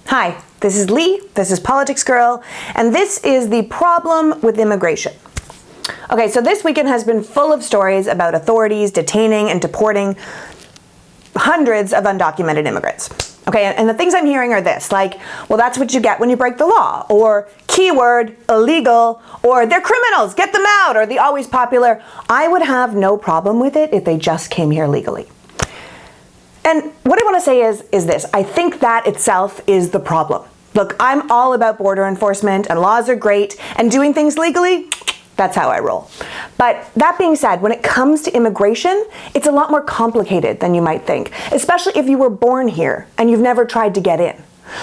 Hi, this is Lee, this is Politics Girl, and this is the problem with immigration. Okay, so this weekend has been full of stories about authorities detaining and deporting hundreds of undocumented immigrants. Okay, and the things I'm hearing are this, like, well, that's what you get when you break the law, or keyword, illegal, or they're criminals, get them out, or the always popular, I would have no problem with it if they just came here legally. And what I want to say is this, I think that itself is the problem. Look, I'm all about border enforcement, and laws are great, and doing things legally, that's how I roll. But that being said, when it comes to immigration, it's a lot more complicated than you might think, especially if you were born here and you've never tried to get in.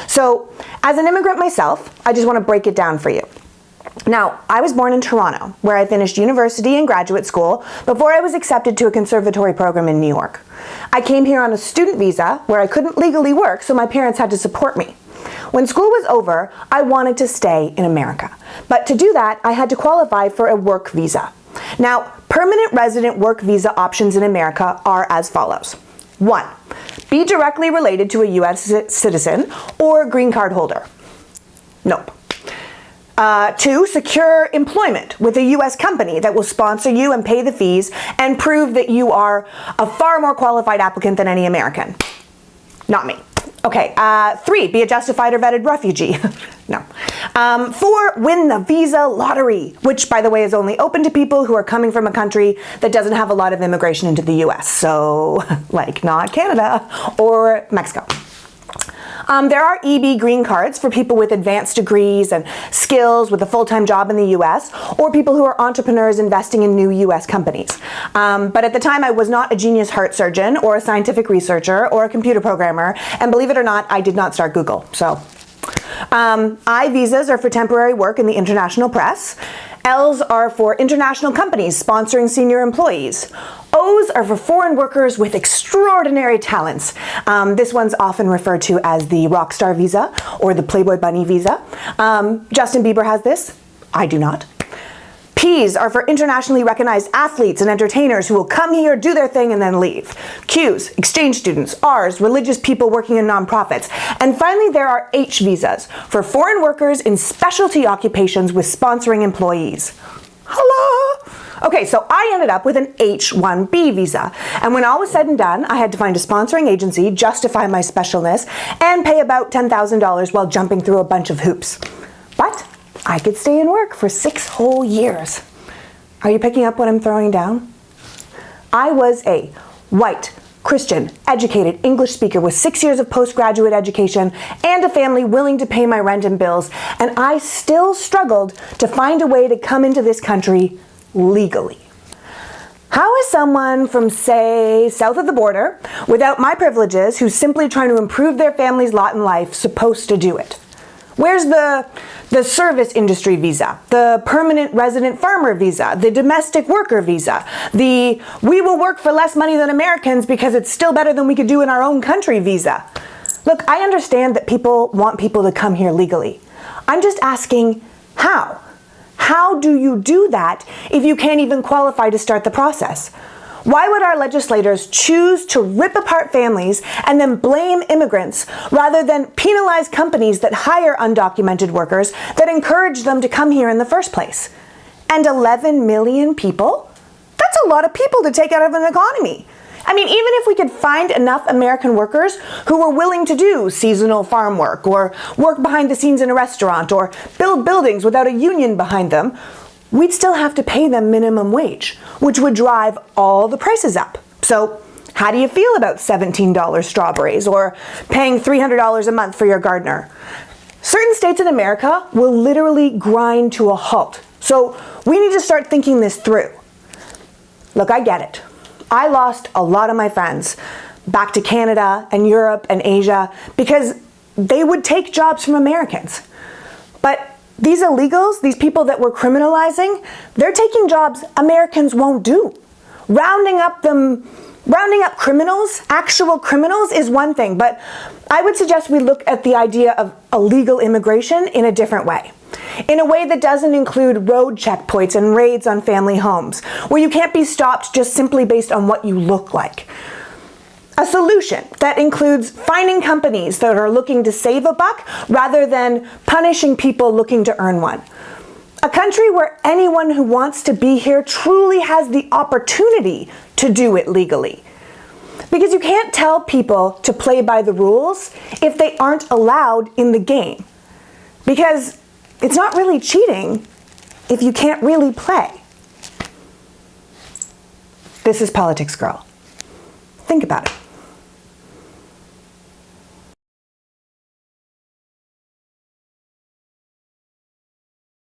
So, as an immigrant myself, I just want to break it down for you. Now, I was born in Toronto, where I finished university and graduate school before I was accepted to a conservatory program in New York. I came here on a student visa where I couldn't legally work, so my parents had to support me. When school was over, I wanted to stay in America. But to do that, I had to qualify for a work visa. Now, permanent resident work visa options in America are as follows. 1. Be directly related to a U.S. citizen or green card holder. Nope. 2, secure employment with a U.S. company that will sponsor you and pay the fees and prove that you are a far more qualified applicant than any American. Not me. Okay, 3, be a justified or vetted refugee. No. 4, win the visa lottery, which, by the way, is only open to people who are coming from a country that doesn't have a lot of immigration into the U.S. So, like, not Canada or Mexico. There are EB green cards for people with advanced degrees and skills with a full-time job in the U.S. or people who are entrepreneurs investing in new U.S. companies. But at the time, I was not a genius heart surgeon or a scientific researcher or a computer programmer, and believe it or not, I did not start Google. So, I visas are for temporary work in the international press. L's are for international companies sponsoring senior employees. O's are for foreign workers with extraordinary talents. This one's often referred to as the rock star visa or the Playboy bunny visa. Justin Bieber has this. I do not. P's are for internationally recognized athletes and entertainers who will come here, do their thing, and then leave. Q's, exchange students. R's, religious people working in nonprofits. And finally, there are H visas for foreign workers in specialty occupations with sponsoring employees. Hello? Okay, so I ended up with an H-1B visa. And when all was said and done, I had to find a sponsoring agency, justify my specialness, and pay about $10,000 while jumping through a bunch of hoops. But I could stay and work for 6 whole years. Are you picking up what I'm throwing down? I was a white, Christian, educated English speaker with 6 years of postgraduate education and a family willing to pay my rent and bills, and I still struggled to find a way to come into this country legally. How is someone from, say, south of the border, without my privileges, who's simply trying to improve their family's lot in life, supposed to do it? Where's the service industry visa, the permanent resident farmer visa, the domestic worker visa, the we will work for less money than Americans because it's still better than we could do in our own country visa? Look, I understand that people want people to come here legally. I'm just asking how? How do you do that if you can't even qualify to start the process? Why would our legislators choose to rip apart families and then blame immigrants rather than penalize companies that hire undocumented workers that encourage them to come here in the first place? And 11 million people? That's a lot of people to take out of an economy. I mean, even if we could find enough American workers who were willing to do seasonal farm work or work behind the scenes in a restaurant or build buildings without a union behind them, we'd still have to pay them minimum wage, which would drive all the prices up. So how do you feel about $17 strawberries or paying $300 a month for your gardener? Certain states in America will literally grind to a halt. So we need to start thinking this through. Look, I get it. I lost a lot of my friends back to Canada and Europe and Asia because they would take jobs from Americans. But these illegals, these people that we're criminalizing, they're taking jobs Americans won't do. Rounding up criminals, actual criminals, is one thing, but I would suggest we look at the idea of illegal immigration in a different way. In a way that doesn't include road checkpoints and raids on family homes, where you can't be stopped just simply based on what you look like. A solution that includes finding companies that are looking to save a buck rather than punishing people looking to earn one. A country where anyone who wants to be here truly has the opportunity to do it legally. Because you can't tell people to play by the rules if they aren't allowed in the game. Because it's not really cheating if you can't really play. This is Politics Girl. Think about it.